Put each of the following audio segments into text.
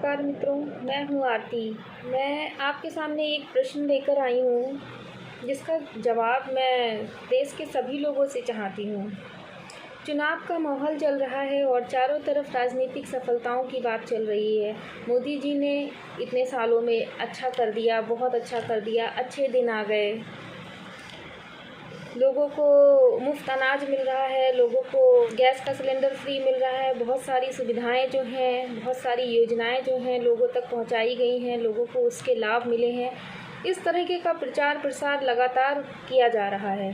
नमस्कार मित्रों, मैं हूँ आरती। मैं आपके सामने एक प्रश्न लेकर आई हूँ जिसका जवाब मैं देश के सभी लोगों से चाहती हूँ। चुनाव का माहौल चल रहा है और चारों तरफ राजनीतिक सफलताओं की बात चल रही है। मोदी जी ने इतने सालों में अच्छा कर दिया, बहुत अच्छा कर दिया, अच्छे दिन आ गए, लोगों को मुफ्त अनाज मिल रहा है, लोगों को गैस का सिलेंडर फ्री मिल रहा है, बहुत सारी सुविधाएं जो हैं, बहुत सारी योजनाएं जो हैं लोगों तक पहुंचाई गई हैं, लोगों को उसके लाभ मिले हैं। इस तरीके का प्रचार प्रसार लगातार किया जा रहा है।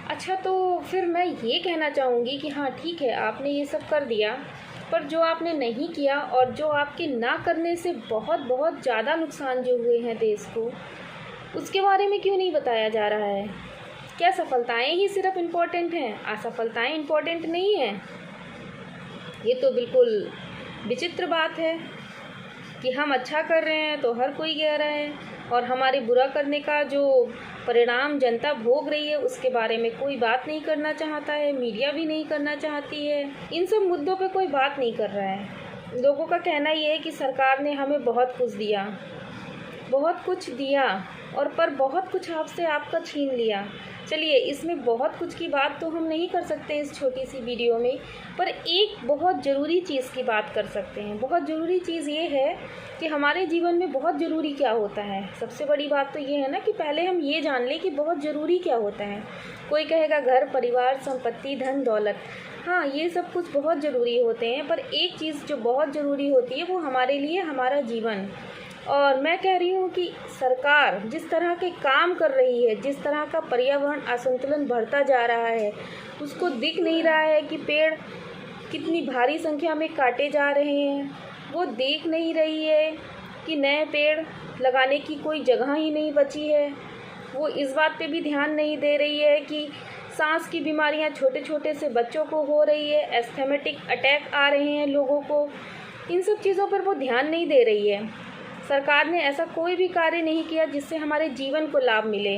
अच्छा, तो फिर मैं ये कहना चाहूँगी कि हाँ ठीक है, आपने ये सब कर दिया, पर जो आपने नहीं किया और जो आपके ना करने से बहुत बहुत ज़्यादा नुकसान जो हुए हैं देश को, उसके बारे में क्यों नहीं बताया जा रहा है? क्या सफलताएं ही सिर्फ इम्पोर्टेंट हैं, असफलताएं इम्पोर्टेंट नहीं हैं? ये तो बिल्कुल विचित्र बात है कि हम अच्छा कर रहे हैं तो हर कोई कह रहा है, और हमारे बुरा करने का जो परिणाम जनता भोग रही है उसके बारे में कोई बात नहीं करना चाहता है, मीडिया भी नहीं करना चाहती है। इन सब मुद्दों पे कोई बात नहीं कर रहा है। लोगों का कहना ये है कि सरकार ने हमें बहुत कुछ दिया, बहुत कुछ दिया, और पर बहुत कुछ आपसे आपका छीन लिया। चलिए, इसमें बहुत कुछ की बात तो हम नहीं कर सकते इस छोटी सी वीडियो में, पर एक बहुत ज़रूरी चीज़ की बात कर सकते हैं। बहुत ज़रूरी चीज़ ये है कि हमारे जीवन में बहुत ज़रूरी क्या होता है। सबसे बड़ी बात तो ये है ना कि पहले हम ये जान लें कि बहुत ज़रूरी क्या होता है। कोई कहेगा घर, परिवार, संपत्ति, धन, दौलत, हाँ ये सब कुछ बहुत ज़रूरी होते हैं, पर एक चीज़ जो बहुत ज़रूरी होती है वो हमारे लिए हमारा जीवन। और मैं कह रही हूँ कि सरकार जिस तरह के काम कर रही है, जिस तरह का पर्यावरण असंतुलन बढ़ता जा रहा है, उसको दिख नहीं रहा है कि पेड़ कितनी भारी संख्या में काटे जा रहे हैं। वो देख नहीं रही है कि नए पेड़ लगाने की कोई जगह ही नहीं बची है। वो इस बात पे भी ध्यान नहीं दे रही है कि सांस की बीमारियां छोटे छोटे से बच्चों को हो रही है, एस्थमेटिक अटैक आ रहे हैं लोगों को। इन सब चीज़ों पर वो ध्यान नहीं दे रही है। सरकार ने ऐसा कोई भी कार्य नहीं किया जिससे हमारे जीवन को लाभ मिले।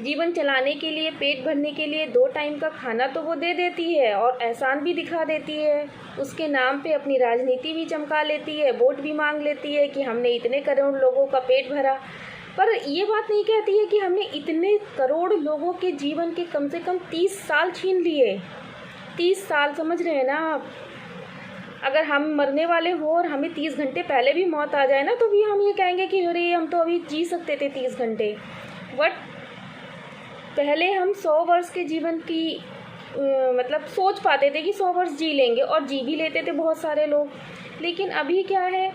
जीवन चलाने के लिए, पेट भरने के लिए 2 टाइम का खाना तो वो दे देती है और एहसान भी दिखा देती है। उसके नाम पे अपनी राजनीति भी चमका लेती है, वोट भी मांग लेती है कि हमने इतने करोड़ लोगों का पेट भरा। पर ये बात नहीं कहती है कि हमने इतने करोड़ लोगों के जीवन के कम से कम 30 साल छीन लिए। 30 साल, समझ रहे हैं ना आप? अगर हम मरने वाले हो और हमें 30 घंटे पहले भी मौत आ जाए ना, तो भी हम ये कहेंगे कि अरे हम तो अभी जी सकते थे 30 घंटे। बट पहले हम 100 वर्ष के जीवन की मतलब सोच पाते थे कि 100 वर्ष जी लेंगे, और जी भी लेते थे बहुत सारे लोग। लेकिन अभी क्या है,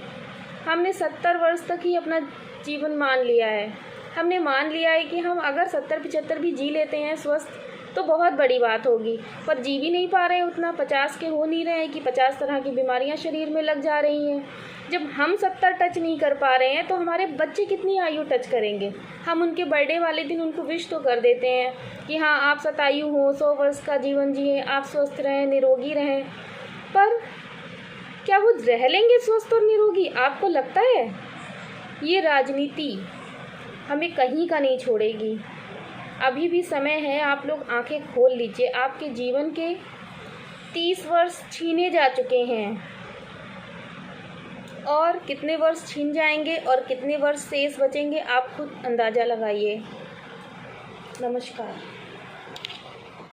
हमने 70 वर्ष तक ही अपना जीवन मान लिया है। हमने मान लिया है कि हम अगर 70-75 भी जी लेते हैं स्वस्थ तो बहुत बड़ी बात होगी, पर जी भी नहीं पा रहे हैं उतना। 50 के हो नहीं रहे हैं कि 50 तरह की बीमारियां शरीर में लग जा रही हैं। जब हम 70 टच नहीं कर पा रहे हैं तो हमारे बच्चे कितनी आयु टच करेंगे? हम उनके बर्थडे वाले दिन उनको विश तो कर देते हैं कि हाँ आप शतायु हो, 100 वर्ष का जीवन जिए, आप स्वस्थ रहें, निरोगी रहें, पर क्या वो रह लेंगे स्वस्थ और निरोगी? आपको लगता है? ये राजनीति हमें कहीं का नहीं छोड़ेगी। अभी भी समय है, आप लोग आंखें खोल लीजिए। आपके जीवन के 30 वर्ष छीने जा चुके हैं, और कितने वर्ष छीन जाएंगे और कितने वर्ष शेष बचेंगे आप खुद अंदाज़ा लगाइए। नमस्कार।